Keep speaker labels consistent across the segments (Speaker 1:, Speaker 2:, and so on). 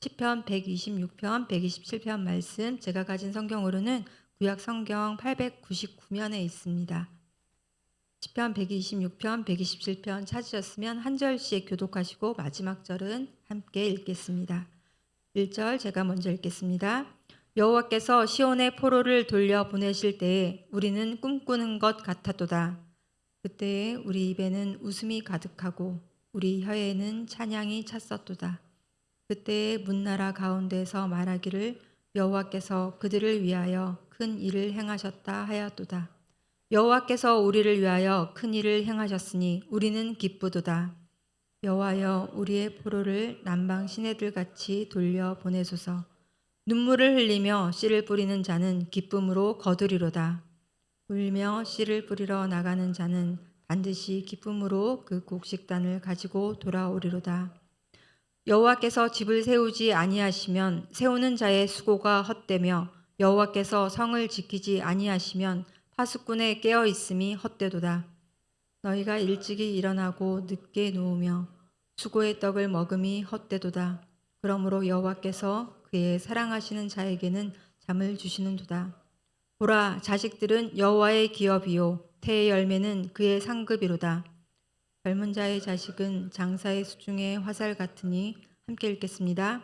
Speaker 1: 시편 126편, 127편 말씀 제가 가진 성경으로는 구약 성경 899면에 있습니다. 시편 126편, 127편 찾으셨으면 한 절씩 교독하시고 마지막 절은 함께 읽겠습니다. 1절 제가 먼저 읽겠습니다. 여호와께서 시온의 포로를 돌려 보내실 때에 우리는 꿈꾸는 것 같았도다. 그때에 우리 입에는 웃음이 가득하고 우리 혀에는 찬양이 찼었도다. 그때에 문나라 가운데서 말하기를 여호와께서 그들을 위하여 큰 일을 행하셨다 하였도다. 여호와께서 우리를 위하여 큰 일을 행하셨으니 우리는 기쁘도다. 여호와여 우리의 포로를 남방 시내들 같이 돌려 보내소서. 눈물을 흘리며 씨를 뿌리는 자는 기쁨으로 거두리로다. 울며 씨를 뿌리러 나가는 자는 반드시 기쁨으로 그 곡식단을 가지고 돌아오리로다. 여호와께서 집을 세우지 아니하시면 세우는 자의 수고가 헛되며 여호와께서 성을 지키지 아니하시면 파수꾼의 깨어 있음이 헛되도다. 너희가 일찍이 일어나고 늦게 누우며 수고의 떡을 먹음이 헛되도다. 그러므로 여호와께서 그의 사랑하시는 자에게는 잠을 주시는도다. 보라, 자식들은 여호와의 기업이요 태의 열매는 그의 상급이로다. 젊은 자의 자식은 장사의 수중의 화살 같으니 함께 읽겠습니다.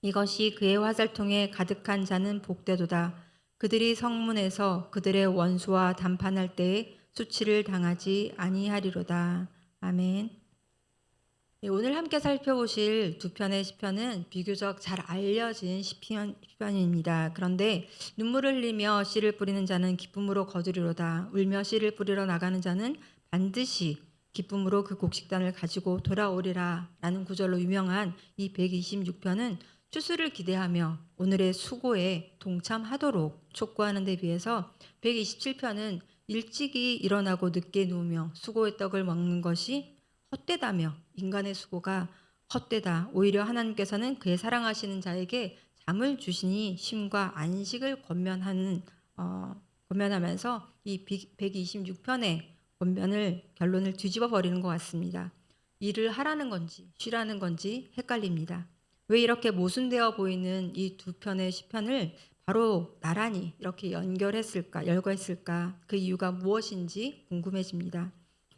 Speaker 1: 이것이 그의 화살통에 가득한 자는 복되도다. 그들이 성문에서 그들의 원수와 담판할 때에 수치를 당하지 아니하리로다. 아멘. 네, 오늘 함께 살펴보실 두 편의 시편은 비교적 잘 알려진 시편입니다. 그런데 눈물을 흘리며 씨를 뿌리는 자는 기쁨으로 거두리로다. 울며 씨를 뿌리러 나가는 자는 반드시 기쁨으로 그 곡식단을 가지고 돌아오리라 라는 구절로 유명한 이 126편은 추수를 기대하며 오늘의 수고에 동참하도록 촉구하는 데 비해서 127편은 일찍이 일어나고 늦게 누우며 수고의 떡을 먹는 것이 헛되다며 인간의 수고가 헛되다. 오히려 하나님께서는 그의 사랑하시는 자에게 잠을 주시니 쉼과 안식을 권면하면서 이 126편의 결론을 뒤집어 버리는 것 같습니다. 일을 하라는 건지 쉬라는 건지 헷갈립니다. 왜 이렇게 모순되어 보이는 이 두 편의 시편을 바로 나란히 이렇게 열거했을까? 그 이유가 무엇인지 궁금해집니다.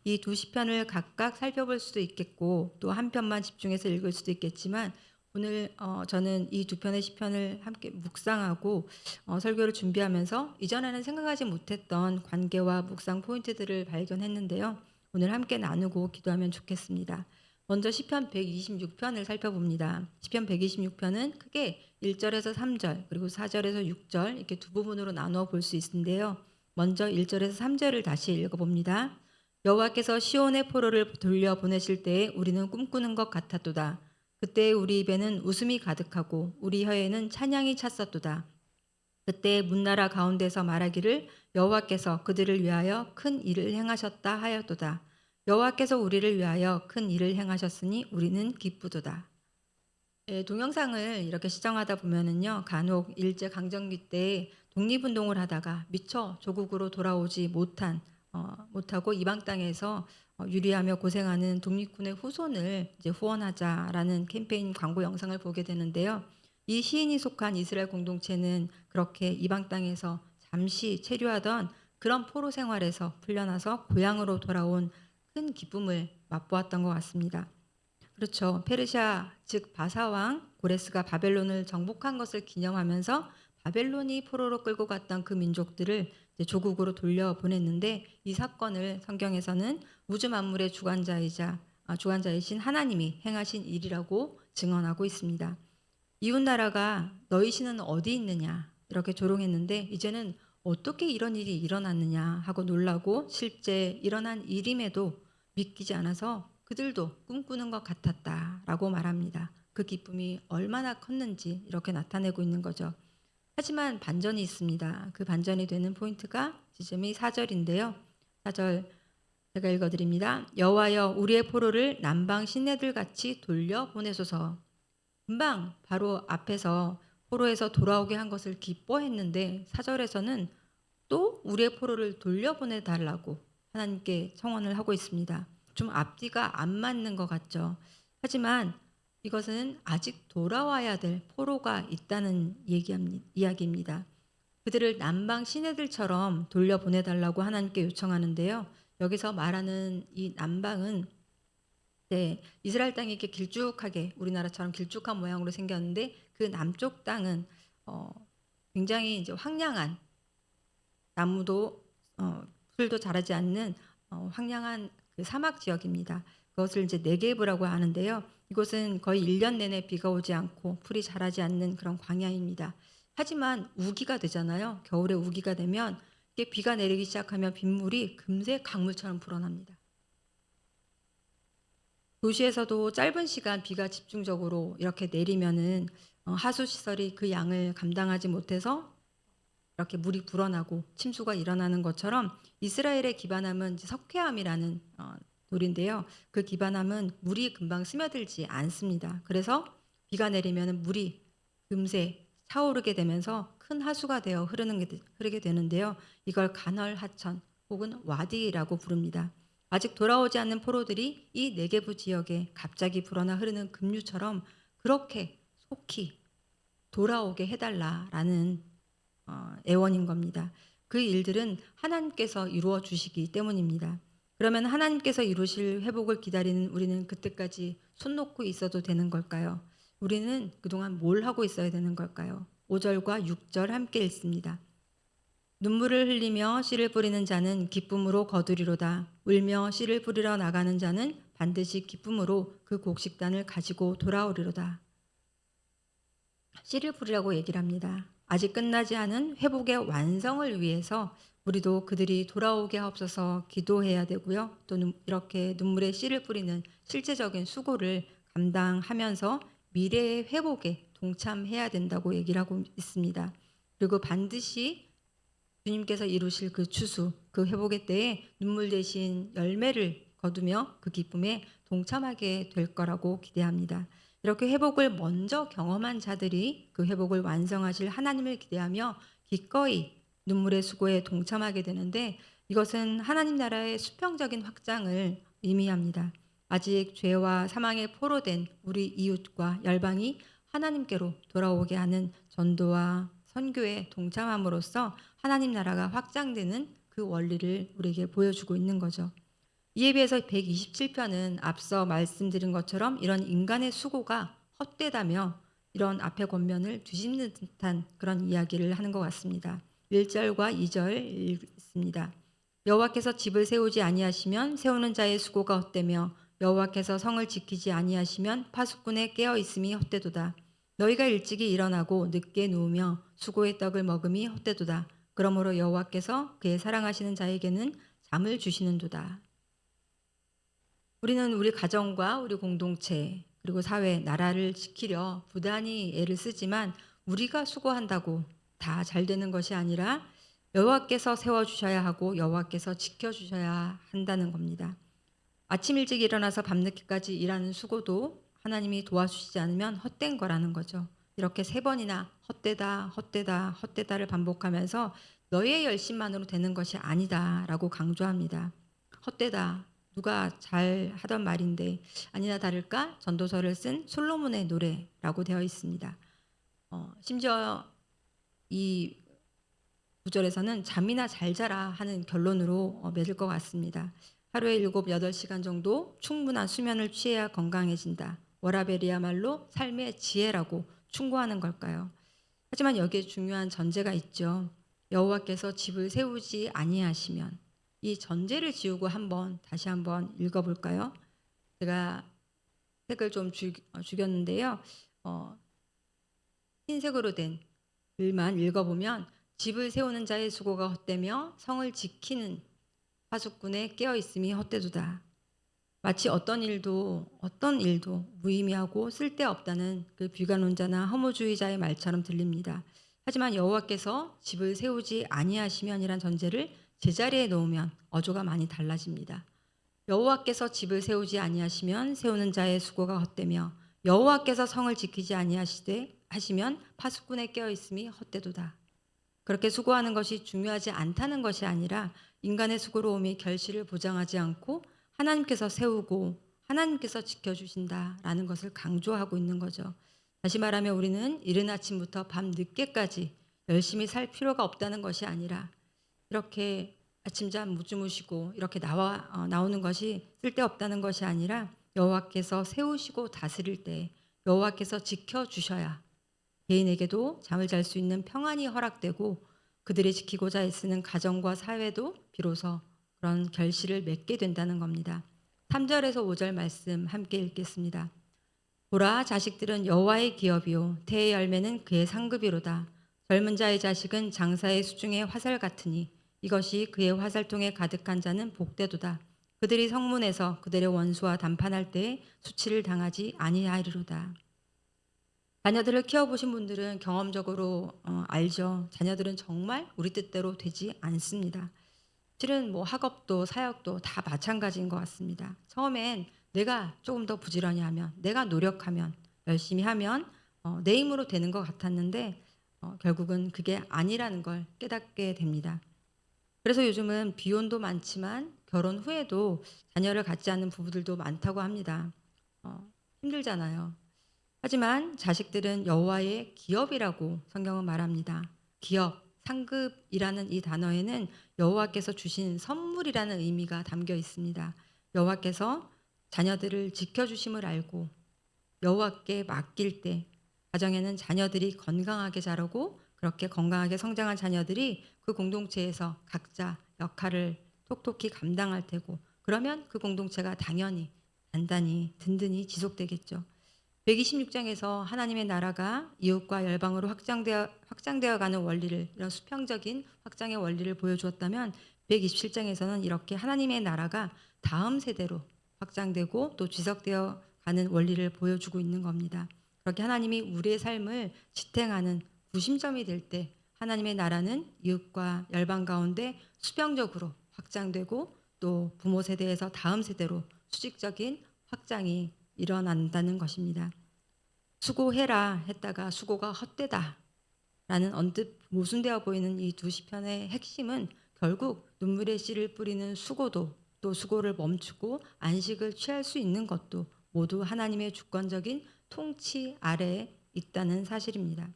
Speaker 1: 이 두 시편을 각각 살펴볼 수도 있겠고 또 한 편만 집중해서 읽을 수도 있겠지만 오늘 저는 이 두 편의 시편을 함께 묵상하고 설교를 준비하면서 이전에는 생각하지 못했던 관계와 묵상 포인트들을 발견했는데요. 오늘 함께 나누고 기도하면 좋겠습니다. 먼저 시편 126편을 살펴봅니다. 시편 126편은 크게 1절에서 3절 그리고 4절에서 6절 이렇게 두 부분으로 나누어 볼 수 있는데요. 먼저 1절에서 3절을 다시 읽어봅니다. 여호와께서 시온의 포로를 돌려 보내실 때에 우리는 꿈꾸는 것 같았도다. 그때 우리 입에는 웃음이 가득하고 우리 혀에는 찬양이 찼었도다. 그때 문나라 가운데서 말하기를 여호와께서 그들을 위하여 큰 일을 행하셨다 하였도다. 여호와께서 우리를 위하여 큰 일을 행하셨으니 우리는 기쁘도다. 동영상을 이렇게 시청하다 보면은요, 간혹 일제 강점기 때 독립운동을 하다가 미처 조국으로 돌아오지 못하고 이방 땅에서 유리하며 고생하는 독립군의 후손을 이제 후원하자라는 캠페인 광고 영상을 보게 되는데요. 이 시인이 속한 이스라엘 공동체는 그렇게 이방 땅에서 잠시 체류하던 그런 포로 생활에서 풀려나서 고향으로 돌아온 큰 기쁨을 맛보았던 것 같습니다. 그렇죠. 페르시아 즉 바사왕 고레스가 바벨론을 정복한 것을 기념하면서 바벨론이 포로로 끌고 갔던 그 민족들을 이제 조국으로 돌려보냈는데 이 사건을 성경에서는 우주 만물의 주관자이신 하나님이 행하신 일이라고 증언하고 있습니다. 이웃 나라가 너희 신은 어디 있느냐 이렇게 조롱했는데 이제는 어떻게 이런 일이 일어났느냐 하고 놀라고 실제 일어난 일임에도 믿기지 않아서 그들도 꿈꾸는 것 같았다라고 말합니다. 그 기쁨이 얼마나 컸는지 이렇게 나타내고 있는 거죠. 하지만 반전이 있습니다. 그 반전이 되는 포인트가 지점이 4절인데요. 4절 제가 읽어드립니다. 여호와여 우리의 포로를 남방 시내들 같이 돌려 보내소서. 금방 바로 앞에서 포로에서 돌아오게 한 것을 기뻐했는데 4절에서는 또 우리의 포로를 돌려보내 달라고 하나님께 청원을 하고 있습니다. 좀 앞뒤가 안 맞는 것 같죠. 하지만 이것은 아직 돌아와야 될 포로가 있다는 이야기입니다. 그들을 남방 시내들처럼 돌려보내달라고 하나님께 요청하는데요. 여기서 말하는 이 남방은 이스라엘 땅이 이렇게 길쭉하게 우리나라처럼 길쭉한 모양으로 생겼는데 그 남쪽 땅은 어, 굉장히 이제 황량한 나무도 풀도 자라지 않는 황량한 그 사막 지역입니다. 그것을 이제 네게브라고 하는데요. 이곳은 거의 1년 내내 비가 오지 않고 풀이 자라지 않는 그런 광야입니다. 하지만 우기가 되잖아요. 겨울에 우기가 되면 이게 비가 내리기 시작하면 빗물이 금세 강물처럼 불어납니다. 도시에서도 짧은 시간 비가 집중적으로 이렇게 내리면은 하수 시설이 그 양을 감당하지 못해서 이렇게 물이 불어나고 침수가 일어나는 것처럼 이스라엘의 기반함은 이제 석회암이라는 돌인데요. 그 기반함은 물이 금방 스며들지 않습니다. 그래서 비가 내리면 물이 금세 차오르게 되면서 큰 하수가 되어 흐르게 되는데요. 이걸 간헐하천 혹은 와디라고 부릅니다. 아직 돌아오지 않는 포로들이 이 네게부 지역에 갑자기 불어나 흐르는 급류처럼 그렇게 속히 돌아오게 해달라라는 애원인 겁니다. 그 일들은 하나님께서 이루어 주시기 때문입니다. 그러면 하나님께서 이루실 회복을 기다리는 우리는 그때까지 손 놓고 있어도 되는 걸까요? 우리는 그동안 뭘 하고 있어야 되는 걸까요? 5절과 6절 함께 읽습니다. 눈물을 흘리며 씨를 뿌리는 자는 기쁨으로 거두리로다. 울며 씨를 뿌리러 나가는 자는 반드시 기쁨으로 그 곡식단을 가지고 돌아오리로다. 씨를 뿌리라고 얘기를 합니다. 아직 끝나지 않은 회복의 완성을 위해서 우리도 그들이 돌아오게 하옵소서 기도해야 되고요. 또 이렇게 눈물에 씨를 뿌리는 실제적인 수고를 감당하면서 미래의 회복에 동참해야 된다고 얘기를 하고 있습니다. 그리고 반드시 주님께서 이루실 그 추수, 그 회복의 때에 눈물 대신 열매를 거두며 그 기쁨에 동참하게 될 거라고 기대합니다. 이렇게 회복을 먼저 경험한 자들이 그 회복을 완성하실 하나님을 기대하며 기꺼이 눈물의 수고에 동참하게 되는데 이것은 하나님 나라의 수평적인 확장을 의미합니다. 아직 죄와 사망에 포로된 우리 이웃과 열방이 하나님께로 돌아오게 하는 전도와 선교에 동참함으로써 하나님 나라가 확장되는 그 원리를 우리에게 보여주고 있는 거죠. 이에 비해서 127편은 앞서 말씀드린 것처럼 이런 인간의 수고가 헛되다며 이런 앞의 권면을 뒤집는 듯한 그런 이야기를 하는 것 같습니다. 1절과 2절 읽습니다. 여호와께서 집을 세우지 아니하시면 세우는 자의 수고가 헛되며 여호와께서 성을 지키지 아니하시면 파수꾼의 깨어 있음이 헛되도다. 너희가 일찍이 일어나고 늦게 누우며 수고의 떡을 먹음이 헛되도다. 그러므로 여호와께서 그의 사랑하시는 자에게는 잠을 주시는도다. 우리는 우리 가정과 우리 공동체 그리고 사회, 나라를 지키려 부단히 애를 쓰지만 우리가 수고한다고 다 잘 되는 것이 아니라 여호와께서 세워주셔야 하고 여호와께서 지켜주셔야 한다는 겁니다. 아침 일찍 일어나서 밤늦게까지 일하는 수고도 하나님이 도와주시지 않으면 헛된 거라는 거죠. 이렇게 3번이나 헛되다, 헛되다, 헛되다를 반복하면서 너의 열심만으로 되는 것이 아니다라고 강조합니다. 헛되다. 누가 잘 하던 말인데 아니나 다를까 전도서를 쓴 솔로몬의 노래라고 되어 있습니다. 심지어 이 구절에서는 잠이나 잘 자라 하는 결론으로 맺을 것 같습니다. 하루에 7, 8시간 정도 충분한 수면을 취해야 건강해진다. 워라벨이야말로 삶의 지혜라고 충고하는 걸까요? 하지만 여기에 중요한 전제가 있죠. 여호와께서 집을 세우지 아니하시면 이 전제를 지우고 다시 한번 읽어볼까요? 제가 색을 좀 죽였는데요. 흰색으로 된 글만 읽어보면 집을 세우는 자의 수고가 헛되며 성을 지키는 파수꾼의 깨어있음이 헛되도다. 마치 어떤 일도 무의미하고 쓸데없다는 그 비관론자나 허무주의자의 말처럼 들립니다. 하지만 여호와께서 집을 세우지 아니하시면이란 전제를 제자리에 놓으면 어조가 많이 달라집니다. 여호와께서 집을 세우지 아니하시면 세우는 자의 수고가 헛되며 여호와께서 성을 지키지 아니하시면 파수꾼의 깨어있음이 헛되도다. 그렇게 수고하는 것이 중요하지 않다는 것이 아니라 인간의 수고로움이 결실을 보장하지 않고 하나님께서 세우고 하나님께서 지켜주신다라는 것을 강조하고 있는 거죠. 다시 말하면 우리는 이른 아침부터 밤 늦게까지 열심히 살 필요가 없다는 것이 아니라 이렇게 아침잠 못 주무시고 이렇게 나오는 것이 쓸데없다는 것이 아니라 여호와께서 세우시고 다스릴 때 여호와께서 지켜주셔야 개인에게도 잠을 잘 수 있는 평안이 허락되고 그들이 지키고자 애쓰는 가정과 사회도 비로소 그런 결실을 맺게 된다는 겁니다. 3절에서 5절 말씀 함께 읽겠습니다. 보라, 자식들은 여호와의 기업이요 태의 열매는 그의 상급이로다. 젊은 자의 자식은 장사의 수중의 화살 같으니 이것이 그의 화살통에 가득한 자는 복되도다. 그들이 성문에서 그들의 원수와 담판할 때에 수치를 당하지 아니하리로다. 자녀들을 키워보신 분들은 경험적으로 알죠. 자녀들은 정말 우리 뜻대로 되지 않습니다. 실은 뭐 학업도 사역도 다 마찬가지인 것 같습니다. 처음엔 내가 조금 더 부지런히 하면, 내가 노력하면, 열심히 하면 내 힘으로 되는 것 같았는데 결국은 그게 아니라는 걸 깨닫게 됩니다. 그래서 요즘은 비혼도 많지만 결혼 후에도 자녀를 갖지 않는 부부들도 많다고 합니다. 힘들잖아요. 하지만 자식들은 여호와의 기업이라고 성경은 말합니다. 기업, 상급이라는 이 단어에는 여호와께서 주신 선물이라는 의미가 담겨 있습니다. 여호와께서 자녀들을 지켜주심을 알고 여호와께 맡길 때 가정에는 자녀들이 건강하게 자라고 그렇게 건강하게 성장한 자녀들이 그 공동체에서 각자 역할을 톡톡히 감당할 테고 그러면 그 공동체가 당연히 단단히 든든히 지속되겠죠. 126장에서 하나님의 나라가 이웃과 열방으로 확장되어 가는 원리를 이런 수평적인 확장의 원리를 보여주었다면 127장에서는 이렇게 하나님의 나라가 다음 세대로 확장되고 또 지속되어 가는 원리를 보여주고 있는 겁니다. 그렇게 하나님이 우리의 삶을 지탱하는 구심점이 될 때 하나님의 나라는 이웃과 열방 가운데 수평적으로 확장되고 또 부모 세대에서 다음 세대로 수직적인 확장이 일어난다는 것입니다. 수고해라 했다가 수고가 헛되다 라는 언뜻 모순되어 보이는 이 두 시편의 핵심은 결국 눈물의 씨를 뿌리는 수고도 또 수고를 멈추고 안식을 취할 수 있는 것도 모두 하나님의 주권적인 통치 아래에 있다는 사실입니다.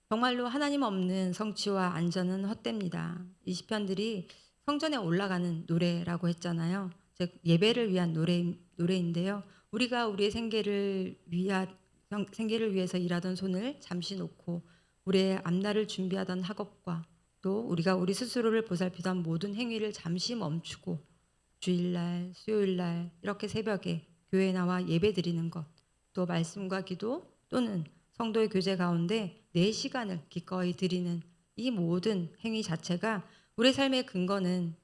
Speaker 1: 정말로 하나님 없는 성취와 안전은 헛됩니다. 이 시편들이 성전에 올라가는 노래라고 했잖아요. 즉 예배를 위한 노래인데요. 우리가 우리의 생계를 위해서 일하던 손을 잠시 놓고 우리의 앞날을 준비하던 학업과 또 우리가 우리 스스로를 보살피던 모든 행위를 잠시 멈추고 주일날, 수요일날 이렇게 새벽에 교회에 나와 예배 드리는 것, 또 말씀과 기도 또는 성도의 교제 가운데 내 시간을 기꺼이 드리는 이 모든 행위 자체가 우리 삶의 근거는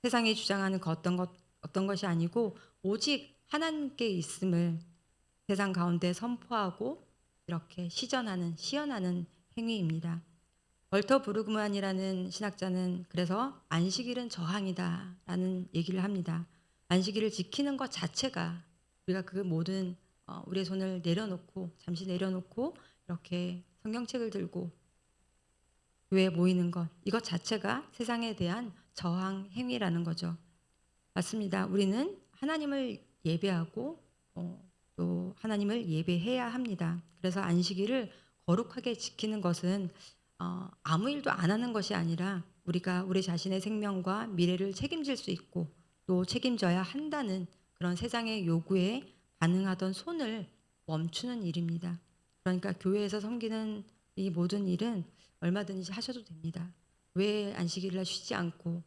Speaker 1: 세상이 주장하는 어떤 것이 아니고 오직 하나님께 있음을 세상 가운데 선포하고 이렇게 시연하는 행위입니다. 월터 브루그만이라는 신학자는 그래서 안식일은 저항이다라는 얘기를 합니다. 안식일을 지키는 것 자체가 우리가 그 모든 우리의 손을 잠시 내려놓고 이렇게 성경책을 들고 교회에 모이는 것 이것 자체가 세상에 대한 저항 행위라는 거죠. 맞습니다. 우리는 하나님을 예배하고 또 하나님을 예배해야 합니다. 그래서 안식일을 거룩하게 지키는 것은 아무 일도 안 하는 것이 아니라 우리가 우리 자신의 생명과 미래를 책임질 수 있고 또 책임져야 한다는 그런 세상의 요구에 반응하던 손을 멈추는 일입니다. 그러니까 교회에서 섬기는 이 모든 일은 얼마든지 하셔도 됩니다. 왜 안식일날 쉬지 않고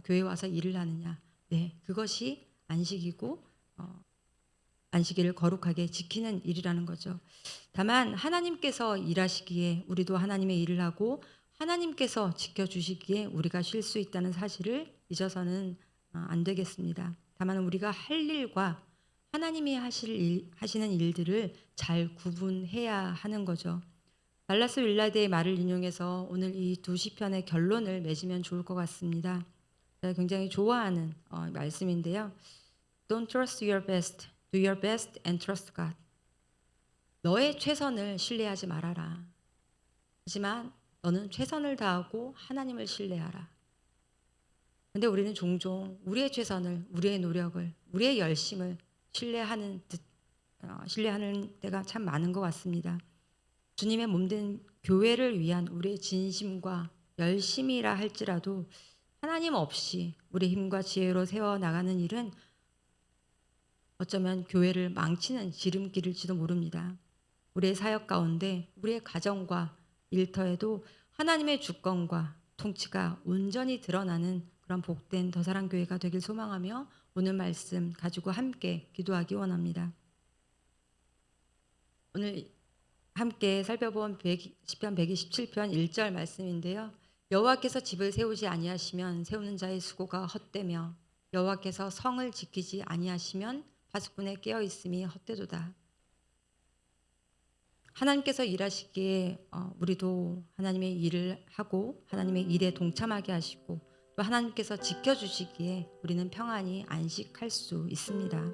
Speaker 1: 교회 와서 일을 하느냐? 네, 그것이 안식이고 안식일을 거룩하게 지키는 일이라는 거죠. 다만 하나님께서 일하시기에 우리도 하나님의 일을 하고 하나님께서 지켜주시기에 우리가 쉴 수 있다는 사실을 잊어서는 안 되겠습니다. 다만 우리가 할 일과 하나님이 하시는 일들을 잘 구분해야 하는 거죠. 달라스 윌라드의 말을 인용해서 오늘 이 두 시편의 결론을 맺으면 좋을 것 같습니다. 제가 굉장히 좋아하는 말씀인데요. Don't trust your best, do your best and trust God. 너의 최선을 신뢰하지 말아라. 하지만 너는 최선을 다하고 하나님을 신뢰하라. 근데 우리는 종종 우리의 최선을, 우리의 노력을, 우리의 열심을 신뢰하는 때가 참 많은 것 같습니다. 주님의 몸된 교회를 위한 우리의 진심과 열심이라 할지라도 하나님 없이 우리 힘과 지혜로 세워 나가는 일은 어쩌면 교회를 망치는 지름길일지도 모릅니다. 우리의 사역 가운데 우리의 가정과 일터에도 하나님의 주권과 통치가 온전히 드러나는 그런 복된 더사랑교회가 되길 소망하며 오늘 말씀 가지고 함께 기도하기 원합니다. 오늘 함께 살펴본 시편 127편 1절 말씀인데요. 여호와께서 집을 세우지 아니하시면 세우는 자의 수고가 헛되며 여호와께서 성을 지키지 아니하시면 파수꾼의 깨어 있음이 헛되도다. 하나님께서 일하시기에 우리도 하나님의 일을 하고 하나님의 일에 동참하게 하시고 또 하나님께서 지켜주시기에 우리는 평안히 안식할 수 있습니다.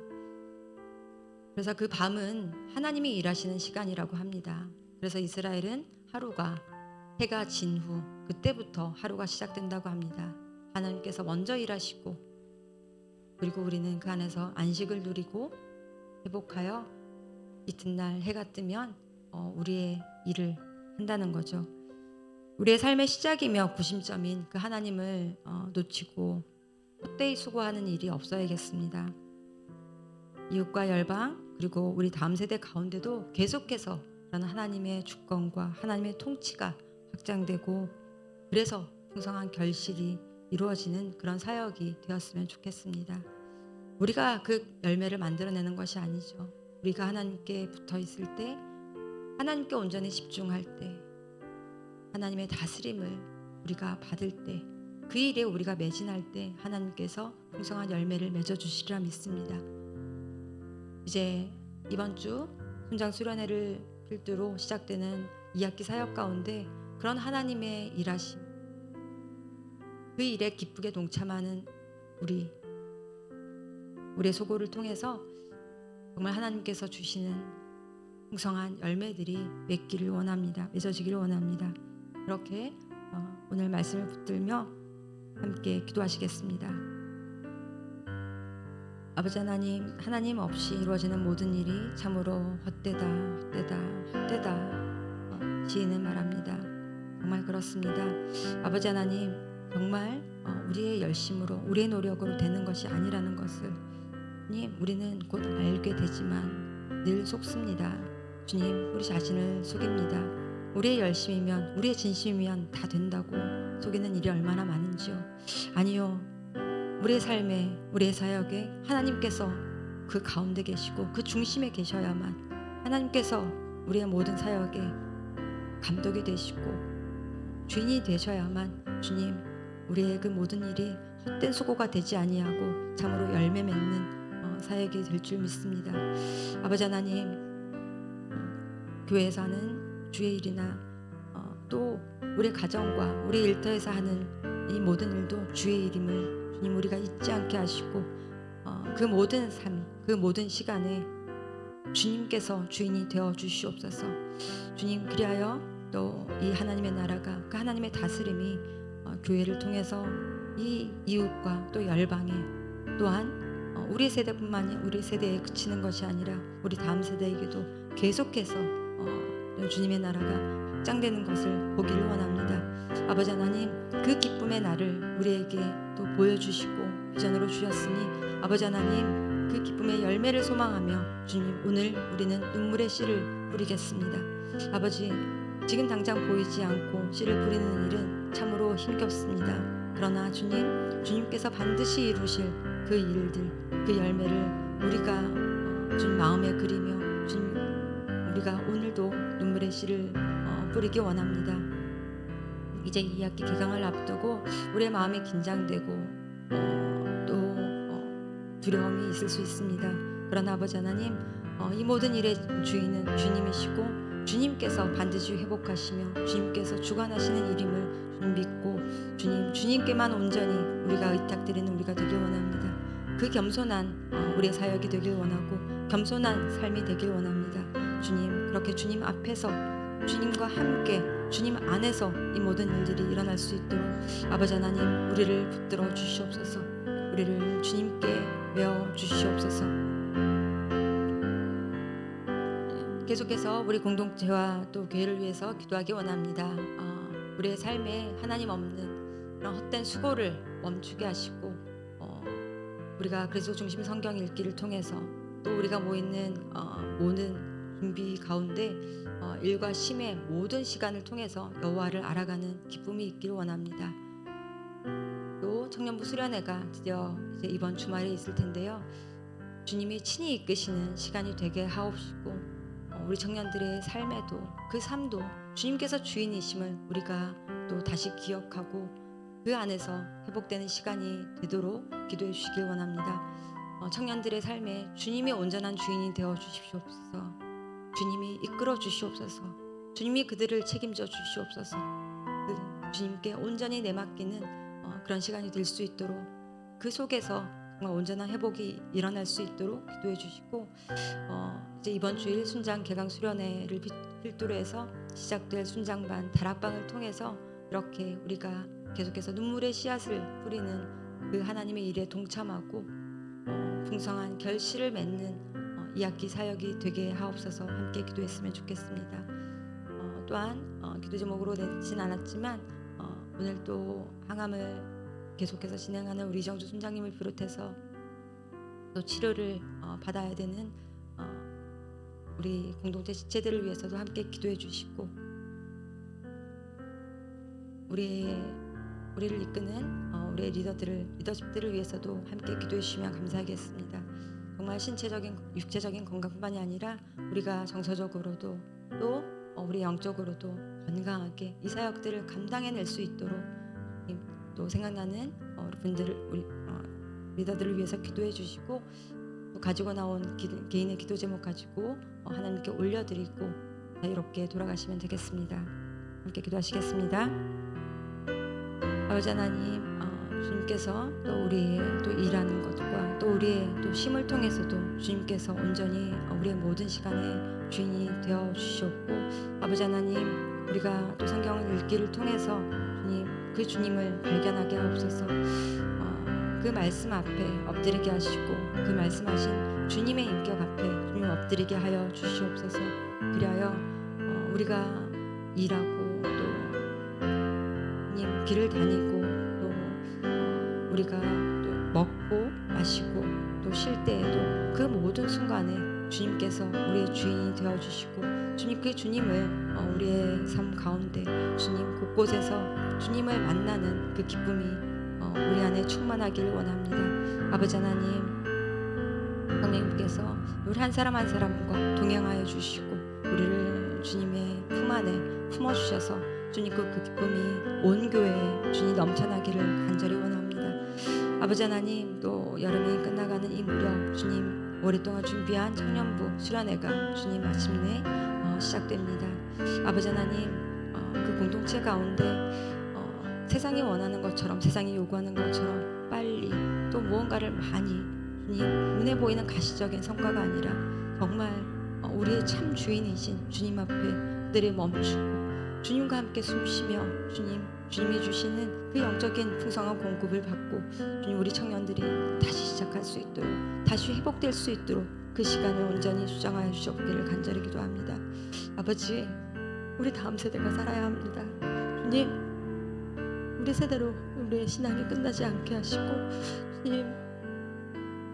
Speaker 1: 그래서 그 밤은 하나님이 일하시는 시간이라고 합니다. 그래서 이스라엘은 하루가 해가 진 후 그때부터 하루가 시작된다고 합니다. 하나님께서 먼저 일하시고 그리고 우리는 그 안에서 안식을 누리고 회복하여 이튿날 해가 뜨면 우리의 일을 한다는 거죠. 우리의 삶의 시작이며 구심점인 그 하나님을 놓치고 헛되이 수고하는 일이 없어야겠습니다. 이웃과 열방 그리고 우리 다음 세대 가운데도 계속해서 그런 하나님의 주권과 하나님의 통치가 확장되고 그래서 풍성한 결실이 이루어지는 그런 사역이 되었으면 좋겠습니다. 우리가 그 열매를 만들어내는 것이 아니죠. 우리가 하나님께 붙어 있을 때 하나님께 온전히 집중할 때 하나님의 다스림을 우리가 받을 때 그 일에 우리가 매진할 때 하나님께서 풍성한 열매를 맺어주시리라 믿습니다. 이제 이번 주 순장 수련회를 필두로 시작되는 2학기 사역 가운데 그런 하나님의 일하심 그 일에 기쁘게 동참하는 우리의 소고를 통해서 정말 하나님께서 주시는 풍성한 열매들이 맺기를 원합니다. 맺어지기를 원합니다. 그렇게 오늘 말씀을 붙들며 함께 기도하시겠습니다. 아버지 하나님 없이 이루어지는 모든 일이 참으로 헛되다 지혜는 말합니다. 정말 그렇습니다. 아버지 하나님 정말 우리의 열심으로 우리의 노력으로 되는 것이 아니라는 것을 주님 우리는 곧 알게 되지만 늘 속습니다. 주님 우리 자신을 속입니다. 우리의 열심이면 우리의 진심이면 다 된다고 속이는 일이 얼마나 많은지요. 아니요. 우리의 삶에 우리의 사역에 하나님께서 그 가운데 계시고 그 중심에 계셔야만 하나님께서 우리의 모든 사역에 감독이 되시고 주인이 되셔야만 주님 우리의 그 모든 일이 헛된 수고가 되지 아니하고 참으로 열매 맺는 사역이 될 줄 믿습니다. 아버지 하나님 교회에서 하는 주의 일이나 또 우리 가정과 우리 일터에서 하는 이 모든 일도 주의 일임을 주님 우리가 잊지 않게 하시고 그 모든 삶, 그 모든 시간에 주님께서 주인이 되어 주시옵소서. 주님 그리하여 또 이 하나님의 나라가 그 하나님의 다스림이 교회를 통해서 이 이웃과 또 열방에 또한 우리 세대뿐만이 우리 세대에 그치는 것이 아니라 우리 다음 세대에게도 계속해서 주님의 나라가 확장되는 것을 보기를 원합니다. 아버지 하나님 그 기쁨의 날을 우리에게 또 보여주시고 비전으로 주셨으니 아버지 하나님 그 기쁨의 열매를 소망하며 주님 오늘 우리는 눈물의 씨를 뿌리겠습니다. 아버지 지금 당장 보이지 않고 씨를 뿌리는 일은 참으로 힘겹습니다. 그러나 주님께서 반드시 이루실 그 일들 그 열매를 우리가 주님 마음에 그리며 주님 우리가 오늘도 눈물의 씨를 뿌리기 원합니다. 이제 2학기 개강을 앞두고 우리의 마음이 긴장되고 또 두려움이 있을 수 있습니다. 그러나 아버지 하나님 이 모든 일의 주인은 주님이시고 주님께서 반드시 회복하시며 주님께서 주관하시는 일임을 주님 믿고 주님께만 온전히 우리가 의탁드리는 우리가 되길 원합니다. 그 겸손한 우리의 사역이 되길 원하고 겸손한 삶이 되길 원합니다. 주님 그렇게 주님 앞에서 주님과 함께 주님 안에서 이 모든 일들이 일어날 수 있도록 아버지 하나님 우리를 붙들어 주시옵소서. 우리를 주님께 메어 주시옵소서. 계속해서 우리 공동체와 또 교회를 위해서 기도하기 원합니다. 우리의 삶에 하나님 없는 그런 헛된 수고를 멈추게 하시고 우리가 그리스도 중심 성경 읽기를 통해서 또 우리가 모이는 모든 준비 가운데 일과 쉼의 모든 시간을 통해서 여호와를 알아가는 기쁨이 있기를 원합니다. 또 청년부 수련회가 드디어 이제 이번 주말에 있을 텐데요. 주님이 친히 이끄시는 시간이 되게 하옵시고 우리 청년들의 삶에도 그 삶도 주님께서 주인이심을 우리가 또 다시 기억하고 그 안에서 회복되는 시간이 되도록 기도해 주시길 원합니다. 청년들의 삶에 주님이 온전한 주인이 되어 주십시옵소서. 주님이 이끌어 주시옵소서. 주님이 그들을 책임져 주시옵소서. 주님께 온전히 내맡기는 그런 시간이 될 수 있도록 그 속에서 정말 온전한 회복이 일어날 수 있도록 기도해 주시고 이제 이번 주일 순장 개강 수련회를 필두로 해서 시작될 순장반 다락방을 통해서 이렇게 우리가 계속해서 눈물의 씨앗을 뿌리는 그 하나님의 일에 동참하고 풍성한 결실을 맺는 이 학기 사역이 되게 하옵소서. 함께 기도했으면 좋겠습니다. 또한 기도 제목으로 내진 않았지만 오늘 또 항암을 계속해서 진행하는 우리 이정주 순장님을 비롯해서 또 치료를 받아야 되는 우리 공동체 지체들을 위해서도 함께 기도해 주시고 우리를 이끄는 우리의 리더십들을 위해서도 함께 기도해 주시면 감사하겠습니다. 정말 신체적인 육체적인 건강뿐만이 아니라 우리가 정서적으로도 또 우리 영적으로도 건강하게 이 사역들을 감당해낼 수 있도록 또 생각나는 우리 리더들을 위해서 기도해 주시고 또 가지고 나온 개인의 기도 제목 가지고 하나님께 올려드리고 이렇게 돌아가시면 되겠습니다. 함께 기도하시겠습니다. 아버지 하나님, 주님께서 또 우리의 또 일하는 것과 또 우리의 또 쉼을 통해서도 주님께서 온전히 우리의 모든 시간의 주인이 되어 주시옵고 아버지 하나님, 우리가 또 성경 읽기를 통해서 그 주님을 발견하게 하옵소서. 그 말씀 앞에 엎드리게 하시고 그 말씀하신 주님의 인격 앞에 주님 엎드리게 하여 주시옵소서. 그리하여 우리가 일하고 또 주님 길을 다니고 또 우리가 또 먹고 마시고 또 쉴 때에도 그 모든 순간에 주님께서 우리의 주인이 되어 주시고 주님 그 주님을 우리의 삶 가운데 주님 곳곳에서 주님을 만나는 그 기쁨이 우리 안에 충만하기를 원합니다. 아버지 하나님, 성령님께서 우리 한 사람 한 사람과 동행하여 주시고 우리를 주님의 품 안에 품어주셔서 주님 그 기쁨이 온 교회에 주님 넘쳐나기를 간절히 원합니다. 아버지 하나님, 또 여름이 끝나가는 이 무렵 주님 오랫동안 준비한 청년부 수련회가 주님 마침내 시작됩니다. 아버지 하나님, 그 공동체 가운데 세상이 원하는 것처럼 세상이 요구하는 것처럼 빨리 또 무언가를 많이 주님 눈에 보이는 가시적인 성과가 아니라 정말 우리의 참 주인이신 주님 앞에 그들이 멈추고 주님과 함께 숨쉬며 주님이 주시는 그 영적인 풍성한 공급을 받고 주님 우리 청년들이 다시 시작할 수 있도록 다시 회복될 수 있도록 그 시간을 온전히 수장하여 주시옵기를 간절히 기도합니다. 아버지, 우리 다음 세대가 살아야 합니다. 주님, 우리 세대로 우리의 신앙이 끝나지 않게 하시고 주님,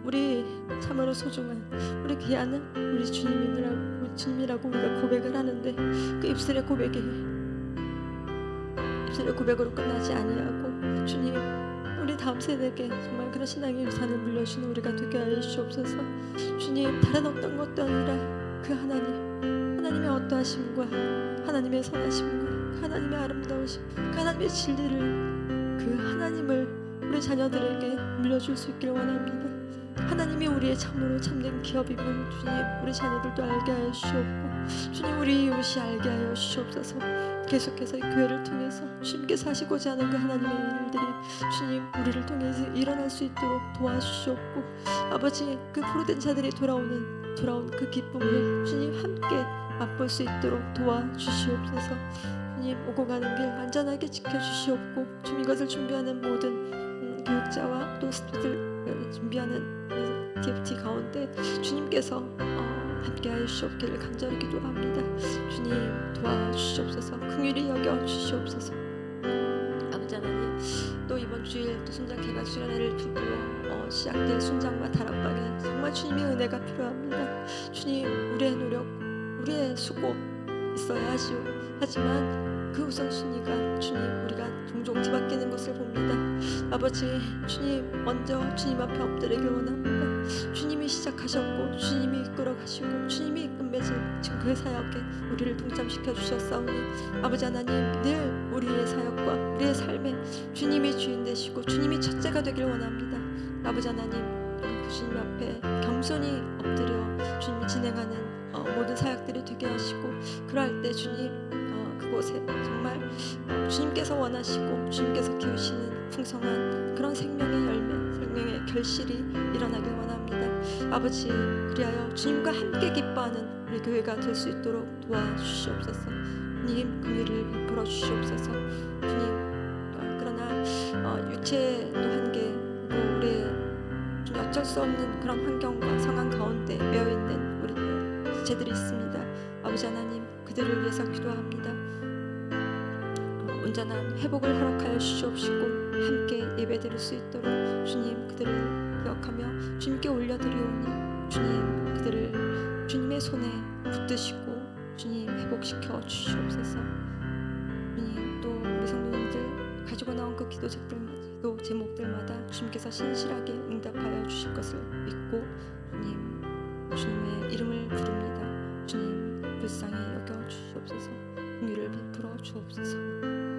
Speaker 1: 우리 참으로 소중한 우리 귀한 우리 주님이라고 우리가 고백을 하는데 그 입술의 고백으로 끝나지 아니하고 주님, 우리 다음 세대에게 정말 그런 신앙의 유산을 물려주는 우리가 되게 하여 주시옵소서. 주님, 다른 어떤 것도 아니라 그 하나님의 어떠하심과 하나님의 선하심과 하나님의 아름다우심, 그 하나님의 진리를 그 하나님을 우리 자녀들에게 물려줄 수 있기를 원합니다. 하나님이 우리의 참으로 참된 기업임을 주님 우리 자녀들도 알게 하여 주시옵고 주님 우리 이웃이 알게 하여 주시옵소서. 계속해서 이 교회를 통해서 주님께서 하시고자 하는 그 하나님의 일들이 주님 우리를 통해서 일어날 수 있도록 도와주시옵고 아버지, 그 포로된 자들이 돌아온 그 기쁨을 주님 함께
Speaker 2: 맛볼 수 있도록 도와주시옵소서. 주님, 오고 가는 길 안전하게 지켜주시옵고, 주님 이것을 준비하는 모든 교육자와 또 스태프들 준비하는 TFT 가운데 주님께서 함께하여 주시옵기를 간절히 기도합니다. 주님 도와주시옵소서. 긍휼히 여겨 주시옵소서. 아버지 하나님, 또 이번 주일 또 순장 개관 수련회를 두고 시작될 순장과 다락방에 정말 주님의 은혜가 필요합니다. 주님, 우리의 노력, 우리의 수고 있어야 하지요. 하지만 그 우선순위가 주님, 우리가 종종 뒤바뀌는 것을 봅니다. 아버지, 주님 먼저 주님 앞에 엎드리길 원합니다. 주님이 시작하셨고 주님이 이끌어 가시고 주님이 끝맺을 지금 그 사역에 우리를 동참시켜 주셨사오니 아버지 하나님, 늘 우리의 사역과 우리의 삶에 주님이 주인 되시고 주님이 첫째가 되길 원합니다. 아버지 하나님, 그 주님 앞에 겸손히 엎드려 주님이 진행하는 모든 사역들이 되게 하시고, 그럴 때 주님 그곳에 정말 주님께서 원하시고 주님께서 키우시는 풍성한 그런 생명의 열매, 생명의 결실이 일어나길 원합니다. 아버지, 그리하여 주님과 함께 기뻐하는 우리 교회가 될 수 있도록 도와주시옵소서. 주님, 긍휼을 베풀어 주시옵소서. 주님, 그러나 육체도 한계, 우리의 어쩔 수 없는 그런 환경과 상황 가운데 매여 있는 우리 지체들이 있습니다. 아버지 하나님, 그들을 위해서 기도합니다. 온전한 회복을 허락하여 주시옵시고 함께 예배드릴 수 있도록 주님, 그들을 기억하며 주님께 올려드리오니 주님, 그들을 주님의 손에 붙드시고 주님 회복시켜 주시옵소서. 주님, 또 우리 성도님들 가지고 나온 그 기도 제목들마다 주님께서 신실하게 응답하여 주실 것을 믿고 주님, 주님의 이름을 부릅니다. 주님, 불쌍히 여겨 주시옵소서. 긍휼을 베풀어 주옵소서.